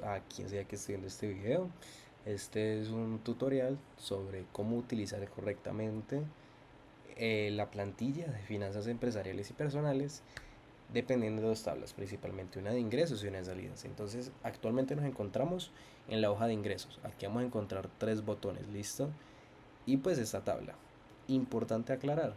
A quien sea que esté viendo este video. Este es un tutorial sobre cómo utilizar correctamente la plantilla de finanzas empresariales y personales dependiendo de dos tablas, principalmente una de ingresos y una de salidas. Entonces, actualmente nos encontramos en la hoja de ingresos. Aquí vamos a encontrar tres botones, ¿listo? Y pues esta tabla. Importante aclarar,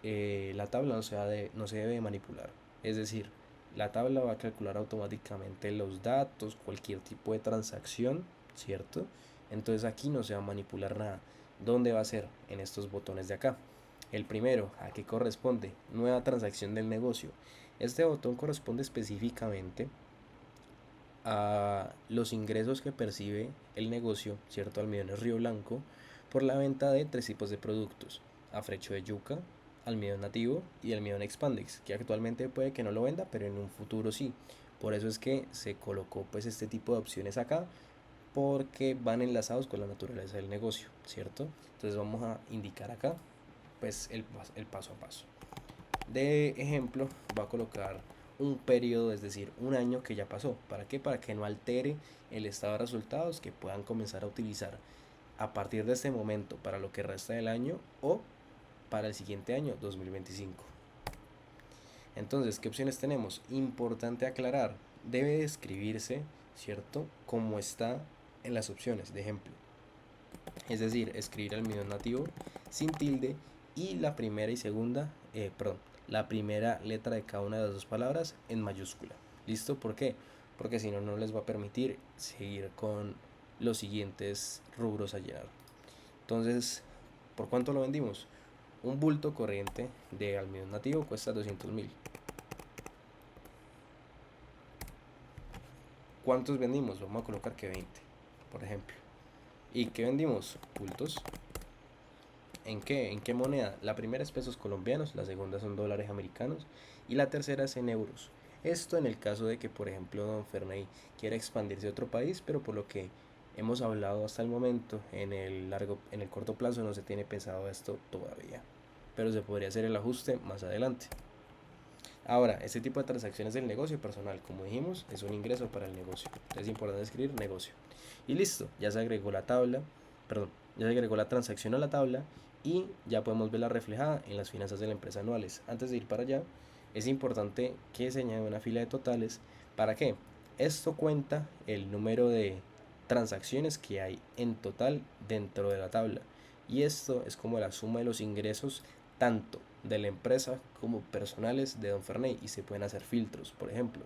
la tabla no se debe manipular. Es decir, la tabla va a calcular automáticamente los datos, cualquier tipo de transacción, ¿cierto? Entonces aquí no se va a manipular nada. ¿Dónde va a ser? En estos botones de acá. El primero, ¿a qué corresponde? Nueva transacción del negocio. Este botón corresponde específicamente a los ingresos que percibe el negocio, ¿cierto? Almidones Río Blanco, por la venta de tres tipos de productos: afrecho de yuca, almidón nativo y almidón expandex, que actualmente puede que no lo venda, pero en un futuro sí. Por eso es que se colocó pues este tipo de opciones acá, porque van enlazados con la naturaleza del negocio, ¿cierto? Entonces vamos a indicar acá pues el paso a paso. De ejemplo, va a colocar un periodo, es decir, un año que ya pasó. ¿Para qué? Para que no altere el estado de resultados, que puedan comenzar a utilizar a partir de este momento para lo que resta del año o para el siguiente año 2025. Entonces, ¿qué opciones tenemos? Importante aclarar, debe describirse, ¿cierto? Como está en las opciones de ejemplo. Es decir, escribir almidón nativo sin tilde y la primera y segunda, la primera letra de cada una de las dos palabras en mayúscula. ¿Listo? ¿Por qué? Porque si no, no les va a permitir seguir con los siguientes rubros a llenar. Entonces, ¿por cuánto lo vendimos? Un bulto corriente de almidón nativo cuesta 200.000. ¿Cuántos vendimos? Vamos a colocar que 20, por ejemplo. ¿Y qué vendimos? Bultos. ¿En qué? ¿En qué moneda? La primera es pesos colombianos, la segunda son dólares americanos y la tercera es en euros. Esto en el caso de que, por ejemplo, Don Ferney quiera expandirse a otro país, pero por lo que hemos hablado hasta el momento, en el corto plazo no se tiene pensado esto todavía, pero se podría hacer el ajuste más adelante. Ahora, este tipo de transacciones del negocio personal, como dijimos, es un ingreso para el negocio. Entonces es importante escribir negocio. Y listo, ya se agregó la tabla, perdón, ya se agregó la transacción a la tabla y ya podemos verla reflejada en las finanzas de la empresa anuales. Antes de ir para allá, es importante que se añade una fila de totales. ¿Para qué? Esto cuenta el número de transacciones que hay en total dentro de la tabla. Y esto es como la suma de los ingresos tanto de la empresa como personales de Don Ferney, y se pueden hacer filtros. Por ejemplo,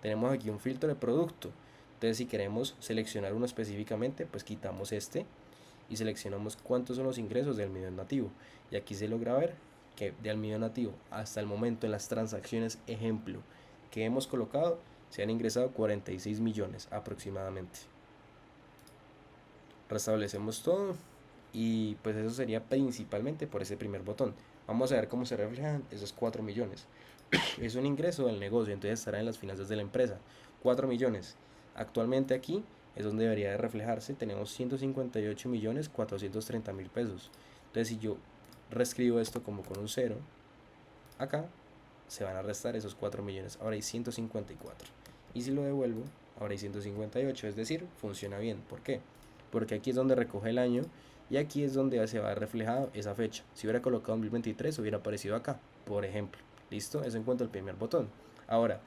tenemos aquí un filtro de producto. Entonces, si queremos seleccionar uno específicamente, pues quitamos este y seleccionamos cuántos son los ingresos de almidón nativo. Y aquí se logra ver que de almidón nativo hasta el momento en las transacciones ejemplo que hemos colocado se han ingresado 46 millones aproximadamente. Restablecemos todo y pues eso sería principalmente por ese primer botón. Vamos a ver cómo se reflejan esos 4 millones. Es un ingreso del negocio, entonces estará en las finanzas de la empresa. 4 millones. Actualmente aquí es donde debería de reflejarse. Tenemos 158 millones 430 mil pesos. Entonces si yo reescribo esto como con un cero, acá se van a restar esos 4 millones. Ahora hay 154. Y si lo devuelvo, ahora hay 158. Es decir, funciona bien. ¿Por qué? Porque aquí es donde recoge el año y aquí es donde se va reflejado esa fecha. Si hubiera colocado 2023 hubiera aparecido acá, por ejemplo. ¿Listo? Eso en cuanto al primer botón. Ahora,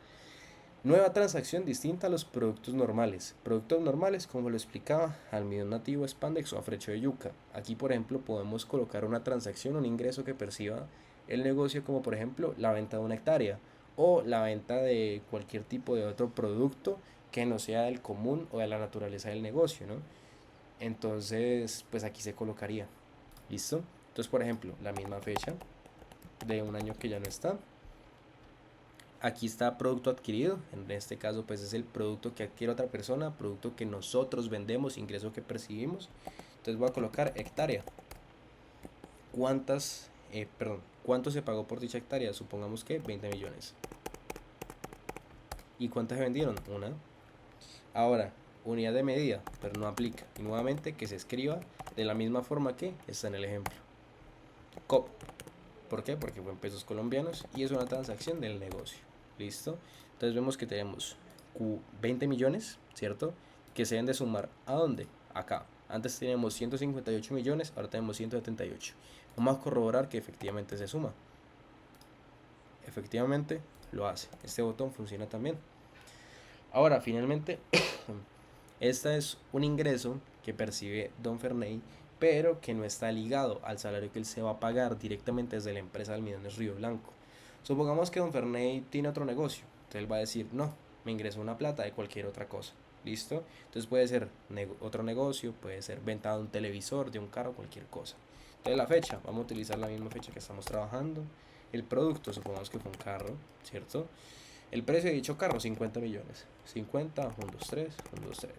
nueva transacción distinta a los productos normales. Productos normales, como lo explicaba, almidón nativo, spandex o afrecho de yuca. Aquí, por ejemplo, podemos colocar una transacción, un ingreso que perciba el negocio, como por ejemplo la venta de una hectárea o la venta de cualquier tipo de otro producto que no sea del común o de la naturaleza del negocio, ¿no? Entonces, pues aquí se colocaría. ¿Listo? Entonces, por ejemplo, la misma fecha de un año que ya no está. Aquí está producto adquirido, en este caso pues es el producto que adquiere otra persona, producto que nosotros vendemos, ingreso que percibimos. Entonces voy a colocar hectárea. ¿Cuánto se pagó por dicha hectárea? Supongamos que 20 millones. ¿Y cuántas se vendieron? Una. Ahora, unidad de medida, pero no aplica. Y nuevamente que se escriba de la misma forma que está en el ejemplo. COP. ¿Por qué? Porque fue en pesos colombianos y es una transacción del negocio. ¿Listo? Entonces vemos que tenemos 20 millones, ¿cierto? Que se deben de sumar, ¿a dónde? Acá. Antes teníamos 158 millones, ahora tenemos 178. Vamos a corroborar que efectivamente se suma. Efectivamente lo hace. Este botón funciona también. Ahora, finalmente, este es un ingreso que percibe Don Ferney, pero que no está ligado al salario que él se va a pagar directamente desde la empresa Almidones Río Blanco. Supongamos que Don Ferney tiene otro negocio, entonces él va a decir, no, me ingreso una plata de cualquier otra cosa. ¿Listo? Entonces puede ser otro negocio, puede ser venta de un televisor, de un carro, cualquier cosa. Entonces la fecha, vamos a utilizar la misma fecha que estamos trabajando. El producto, supongamos que fue un carro, ¿cierto? El precio de dicho carro, 50 millones. 50, 1, 2, 3, 1, 2, 3.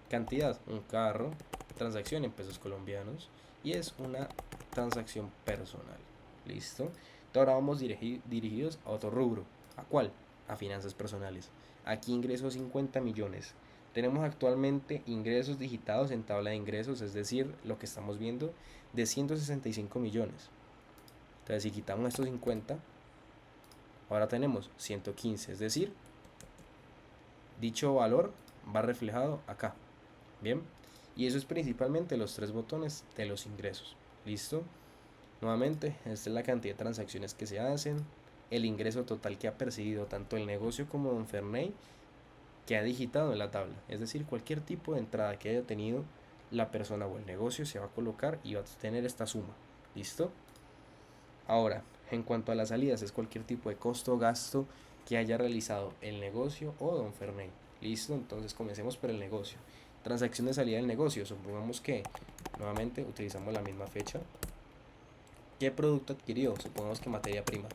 Cantidad, un carro. Transacción en pesos colombianos. Y es una transacción personal. ¿Listo? Ahora vamos dirigidos a otro rubro. ¿A cuál? A finanzas personales. Aquí ingreso 50 millones. Tenemos actualmente ingresos digitados en tabla de ingresos, es decir, lo que estamos viendo, de 165 millones. Entonces, si quitamos estos 50, ahora tenemos 115, es decir, dicho valor va reflejado acá. Bien, y eso es principalmente los tres botones de los ingresos. ¿Listo? Nuevamente, esta es la cantidad de transacciones que se hacen, el ingreso total que ha percibido tanto el negocio como Don Ferney, que ha digitado en la tabla. Es decir, cualquier tipo de entrada que haya tenido la persona o el negocio se va a colocar y va a tener esta suma. ¿Listo? Ahora, en cuanto a las salidas, es cualquier tipo de costo o gasto que haya realizado el negocio o Don Ferney. ¿Listo? Entonces comencemos por el negocio. Transacción de salida del negocio. Supongamos que nuevamente utilizamos la misma fecha. ¿Qué producto adquirió? Supongamos que materia prima.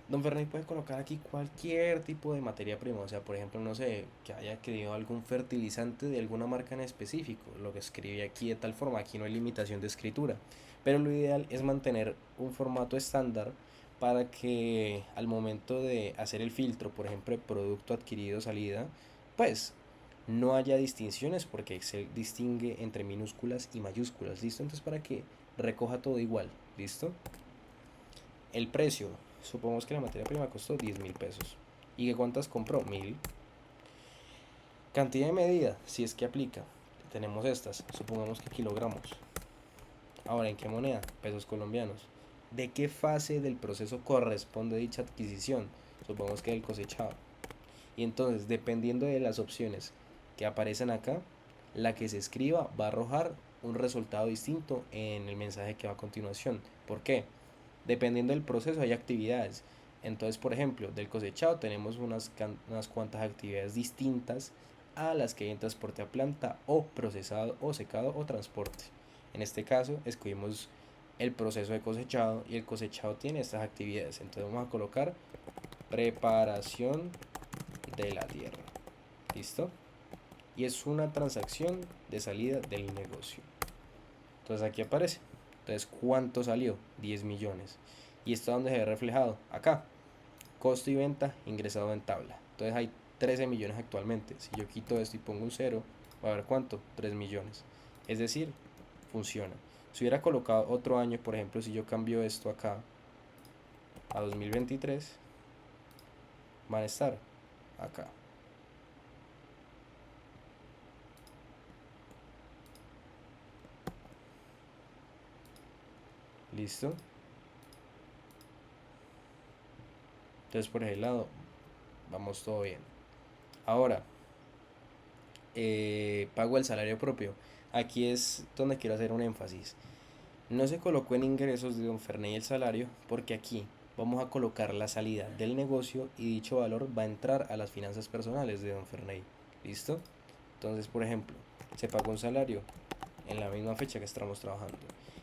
Don Ferney puede colocar aquí cualquier tipo de materia prima, o sea, por ejemplo, no sé, que haya adquirido algún fertilizante de alguna marca en específico, lo que escribe aquí de tal forma, aquí no hay limitación de escritura, pero lo ideal es mantener un formato estándar para que al momento de hacer el filtro, por ejemplo, de producto adquirido salida, pues no haya distinciones porque Excel distingue entre minúsculas y mayúsculas, ¿listo? Entonces para que recoja todo igual, ¿listo? El precio, supongamos que la materia prima costó 10.000 pesos. ¿Y que cuántas compró? 1.000. Cantidad de medida, si es que aplica. Tenemos estas, supongamos que kilogramos. Ahora, ¿en qué moneda? Pesos colombianos. ¿De qué fase del proceso corresponde dicha adquisición? Supongamos que del cosechado. Y entonces, dependiendo de las opciones que aparecen acá, la que se escriba va a arrojar un resultado distinto en el mensaje que va a continuación. ¿Por qué? Dependiendo del proceso hay actividades. Entonces, por ejemplo, del cosechado tenemos unas cuantas actividades distintas a las que hay en transporte a planta o procesado o secado o transporte. En este caso, escogimos el proceso de cosechado y el cosechado tiene estas actividades. Entonces vamos a colocar preparación de la tierra. ¿Listo? Y es una transacción de salida del negocio. Entonces aquí aparece. Entonces, ¿cuánto salió? 10 millones. ¿Y esto dónde se ve reflejado? Acá. Costo y venta ingresado en tabla. Entonces hay 13 millones actualmente. Si yo quito esto y pongo un 0, va a ver cuánto, 3 millones. Es decir, funciona. Si hubiera colocado otro año, por ejemplo, si yo cambio esto acá a 2023, van a estar acá. ¿Listo? Entonces por ese lado vamos todo bien. Ahora, pago el salario propio. Aquí es donde quiero hacer un énfasis. No se colocó en ingresos de Don Ferney el salario porque aquí vamos a colocar la salida del negocio y dicho valor va a entrar a las finanzas personales de Don Ferney. ¿Listo? Entonces, por ejemplo, se pagó un salario en la misma fecha que estamos trabajando.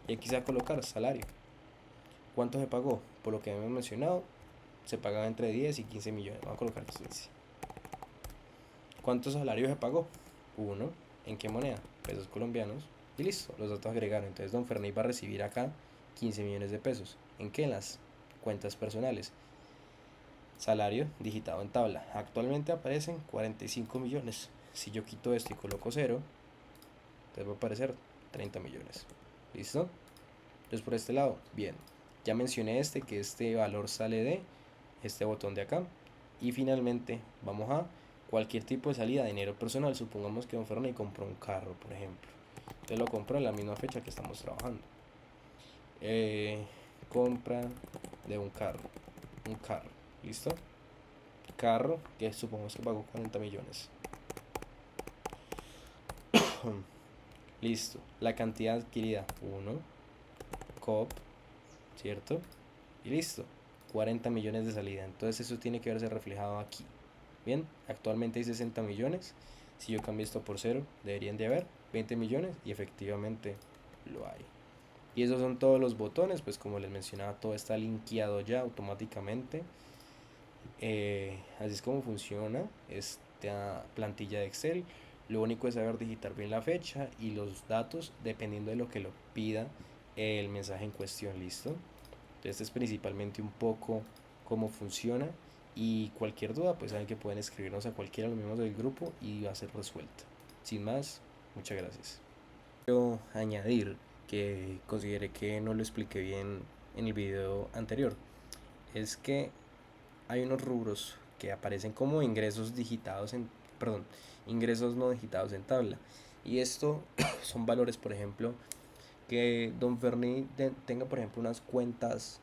Y aquí se va a colocar salario. ¿Cuánto se pagó? Por lo que hemos mencionado, se pagaba entre 10 y 15 millones. Vamos a colocar 15. ¿Cuántos salarios se pagó? Uno. ¿En qué moneda? Pesos colombianos. Y listo, los datos agregaron. Entonces Don Ferney va a recibir acá 15 millones de pesos. ¿En qué? En las cuentas personales. Salario digitado en tabla. Actualmente aparecen 45 millones. Si yo quito esto y coloco 0, entonces va a aparecer 30 millones. ¿Listo? Entonces por este lado, bien. Ya mencioné que este valor sale de este botón de acá. Y finalmente vamos a cualquier tipo de salida, dinero personal. Supongamos que don Ferney compró un carro, por ejemplo. Usted lo compró en la misma fecha que estamos trabajando. Compra de un carro, ¿listo? Carro que supongamos que pagó 40 millones. Listo, la cantidad adquirida 1, COP, ¿cierto? Y listo, 40 millones de salida. Entonces eso tiene que verse reflejado aquí. Bien, actualmente hay 60 millones. Si yo cambio esto por 0, deberían de haber 20 millones y efectivamente lo hay. Y esos son todos los botones, pues como les mencionaba, todo está linkeado ya automáticamente. Así es como funciona esta plantilla de Excel. Lo único es saber digitar bien la fecha y los datos dependiendo de lo que lo pida el mensaje en cuestión, ¿listo? Entonces este es principalmente un poco cómo funciona, y cualquier duda pues saben que pueden escribirnos a cualquiera de los miembros del grupo y va a ser resuelta. Sin más, muchas gracias. Quiero añadir que consideré que no lo expliqué bien en el video anterior. Es que hay unos rubros que aparecen como ingresos digitados en, perdón, ingresos no digitados en tabla. Y esto son valores, por ejemplo, que don Ferni tenga, por ejemplo, unas cuentas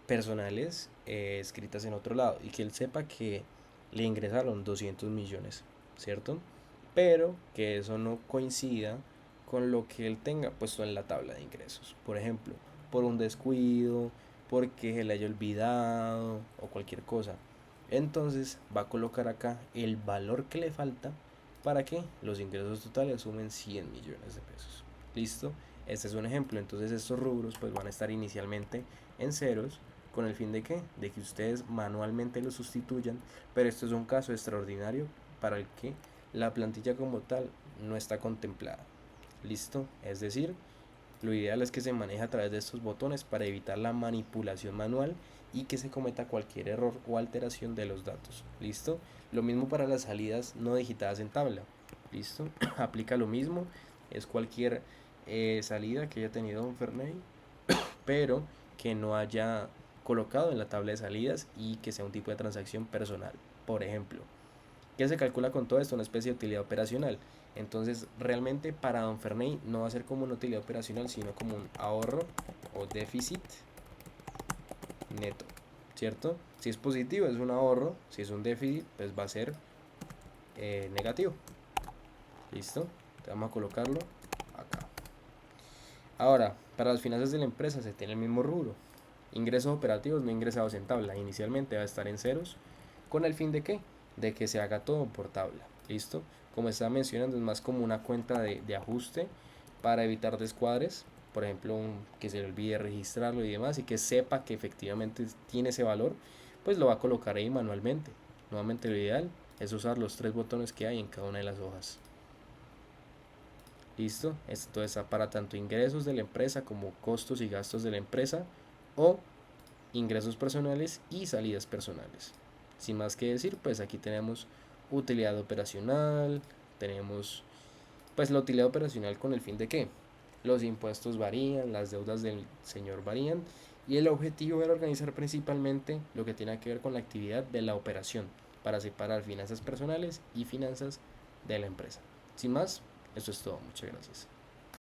personales escritas en otro lado y que él sepa que le ingresaron 200 millones, ¿cierto? Pero que eso no coincida con lo que él tenga puesto en la tabla de ingresos. Por ejemplo, por un descuido, porque se le haya olvidado o cualquier cosa. Entonces va a colocar acá el valor que le falta para que los ingresos totales sumen 100 millones de pesos. ¿Listo? Este es un ejemplo. Entonces estos rubros pues van a estar inicialmente en ceros, con el fin de que ustedes manualmente lo sustituyan, pero esto es un caso extraordinario para el que la plantilla como tal no está contemplada. ¿Listo? Es decir, lo ideal es que se maneje a través de estos botones para evitar la manipulación manual y que se cometa cualquier error o alteración de los datos. ¿Listo? Lo mismo para las salidas no digitadas en tabla. ¿Listo? Aplica lo mismo. Es cualquier salida que haya tenido don Ferney, pero que no haya colocado en la tabla de salidas y que sea un tipo de transacción personal. Por ejemplo, ¿qué se calcula con todo esto? Una especie de utilidad operacional. Entonces, realmente para don Ferney no va a ser como una utilidad operacional, sino como un ahorro o déficit neto, ¿cierto? Si es positivo es un ahorro, si es un déficit pues va a ser negativo. ¿Listo? Vamos a colocarlo acá. Ahora, para las finanzas de la empresa se tiene el mismo rubro. Ingresos operativos no ingresados en tabla. Inicialmente va a estar en ceros. ¿Con el fin de qué? De que se haga todo por tabla. ¿Listo? Como estaba mencionando, es más como una cuenta de ajuste para evitar descuadres. Por ejemplo, que se le olvide registrarlo y demás, y que sepa que efectivamente tiene ese valor, pues lo va a colocar ahí manualmente. Nuevamente lo ideal es usar los 3 botones que hay en cada una de las hojas. ¿Listo? Esto es para tanto ingresos de la empresa como costos y gastos de la empresa, o ingresos personales y salidas personales. Sin más que decir, pues aquí tenemos utilidad operacional, tenemos pues la utilidad operacional con el fin de que los impuestos varían, las deudas del señor varían, y el objetivo era organizar principalmente lo que tiene que ver con la actividad de la operación para separar finanzas personales y finanzas de la empresa. Sin más, eso es todo. Muchas gracias.